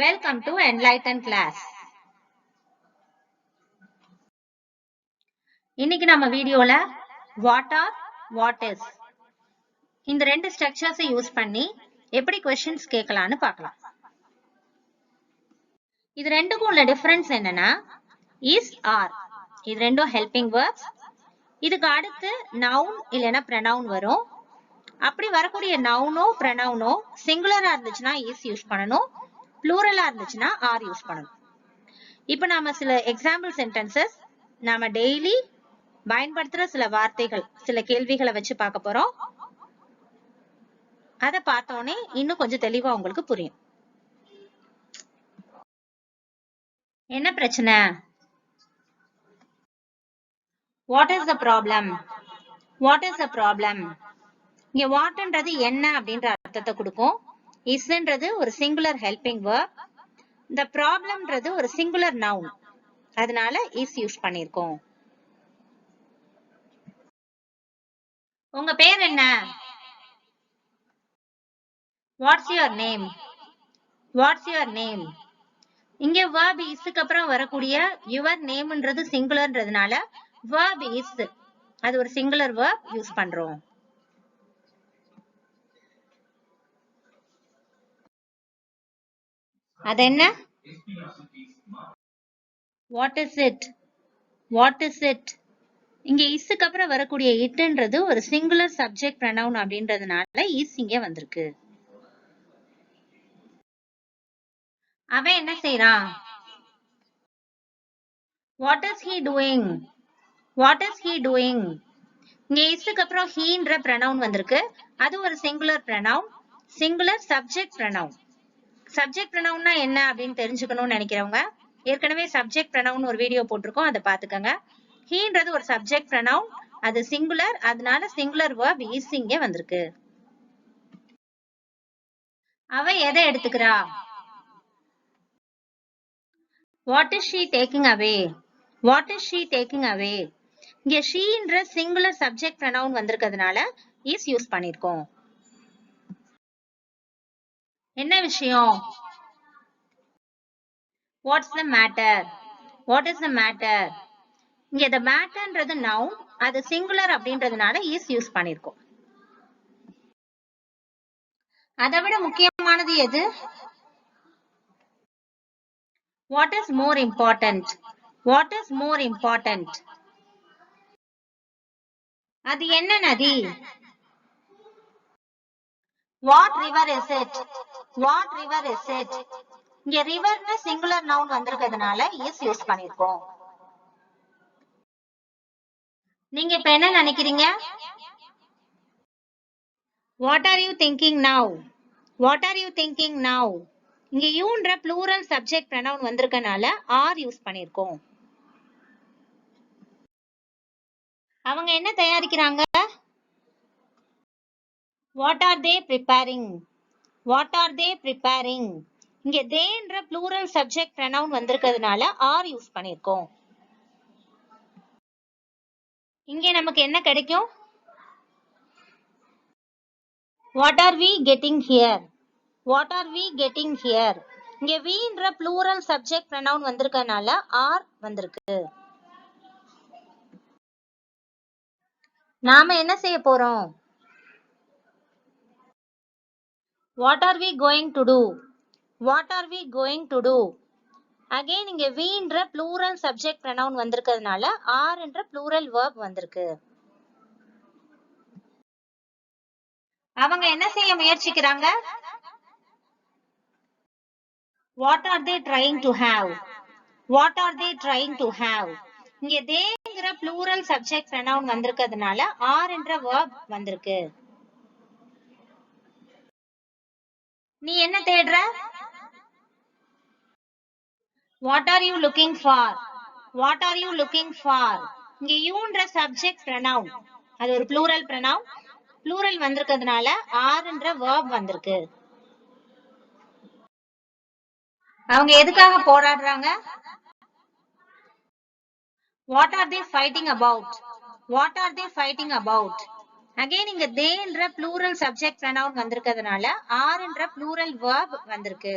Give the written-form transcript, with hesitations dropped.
Welcome to enlighten class. இன்னைக்கு நம்ம வீடியோல what are, what is இந்த ரெண்டு ஸ்ட்ரக்சர்ஸ் யூஸ் பண்ணி எப்படி क्वेश्चंस கேட்கலாம்னு பார்க்கலாம். இது ரெண்டுக்கும் உள்ள டிஃபரன்ஸ் என்னன்னா is, are. இது ரெண்டும் helping verbs. இதுக்கு அடுத்து noun இல்லனா pronoun வரும். அப்படி வரக்கூடிய நவுனோ pronounோ சிங்குலரா இருந்துச்சுனா is யூஸ் பண்ணனும். ப்ளூரலா இருந்துச்சுனா are யூஸ் பண்ணனும். இப்போ நாம சில எக்ஸாம்பிள் சென்டென்சஸ் நாம டெய்லி பயன்படுத்துற சில வார்த்தைகள் சில கேள்விகளை வச்சு பார்க்க போறோம். அத பார்த்தோனே இன்னும் கொஞ்சம் தெளிவா உங்களுக்கு புரியும். என்ன பிரச்சனை? What is the problem? What is the problem? இங்க whatன்றது என்ன அப்படின்ற அர்த்தத்தை கொடுக்கும். isன்றது ஒரு சிங்குலர் ஹெல்பிங் verb. the problemன்றது ஒரு சிங்குலர் noun. அதனால is யூஸ் பண்ணிருக்கோம். உங்க பேர் என்ன? What's your name? What's your name? இங்க verb isக்கு அப்புறம் வரக்கூடிய your nameன்றது சிங்குலர்ன்றதுனால verb is அது ஒரு சிங்குலர் verb யூஸ் பண்றோம். அது என்ன? What is it? What is it? இங்க isக்கு அப்புறம் வரக்கூடிய itன்றது ஒரு சிங்குலர் சப்ஜெக்ட் pronoun அப்படின்றதுனால is இங்க வந்திருக்கு. அவன் என்ன செய்றான்? What is he doing? What is he doing? இங்க isக்கு அப்புறம் heன்ற pronoun வந்திருக்கு. அது ஒரு singular pronoun, singular subject pronoun. Subject pronounனா என்ன அப்படின்னு தெரிஞ்சுக்கணும்னு நினைக்கிறவங்க ஏற்கனவே சப்ஜெக்ட் pronoun ஒரு வீடியோ போட்டிருக்கோம், அதை பாத்துக்கங்க. heன்றது ஒரு சப்ஜெக்ட் pronoun, அது சிங்குலர், அதனால சிங்குலர் verb is இங்க வந்திருக்கு. அவ எதை எடுத்துக்கிறா? What is she taking away? What is she taking away? இங்க sheன்ற சிங்குலர் சப்ஜெக்ட் pronoun வந்திருக்கிறதுனால is யூஸ் பண்ணிருக்கோம். என்ன விஷயம்? What's the matter? What is the matter? இங்க the matterன்றது noun, அது சிங்குலர் அப்படின்றதுனால is யூஸ் பண்ணிருக்கோம். அதை விட முக்கியமானது எது? What is more important? What is more important? அது என்ன நதி? What river is it? What river is it? இங்க ரிவர்னு சிங்குலர் நவுன் வந்திருக்கிறதுனால is யூஸ் பண்ணிருக்கோம். நீங்க இப்ப என்ன நினைக்கிறீங்க? What are you thinking now? What are you thinking now? இங்க youன்ற plural subject pronoun வந்திருக்கனால are use பண்ணிருக்கோம். அவங்க என்ன தயாரிக்கிறாங்க? What are they preparing? What are they preparing? இங்க theyன்ற plural subject pronoun வந்திருக்கிறதுனால are use பண்ணிருக்கோம். இங்க நமக்கு என்ன கிடைக்கும்? What are we getting here? What are we getting here? இங்க weன்ற plural subject pronoun வந்திருக்கிறதுனால are வந்திருக்கு. நாம என்ன செய்ய போறோம்? What are we going to do? What are we going to do? Again இங்க weன்ற plural subject pronoun வந்திருக்கிறதுனால are என்ற plural verb வந்திருக்கு. அவங்க என்ன செய்ய முயற்சிக்கிறாங்க? What are they trying to have? What are they trying to have? இங்க theyங்கிற plural subject pronoun வந்திருக்கிறதுனால are என்ற verb வந்திருக்கு. நீ என்ன தேடுற? What are you looking for? What are you looking for? இங்க youன்ற subject pronoun, அது ஒரு plural pronoun, plural வந்திருக்கிறதுனால are என்ற verb வந்திருக்கு. அவங்க எதுக்காக போராடுறாங்க? What are they fighting about? What are they fighting about? Again இங்க they என்ற plural subject pronoun வந்திருக்கிறதுனால are என்ற plural verb வந்திருக்கு.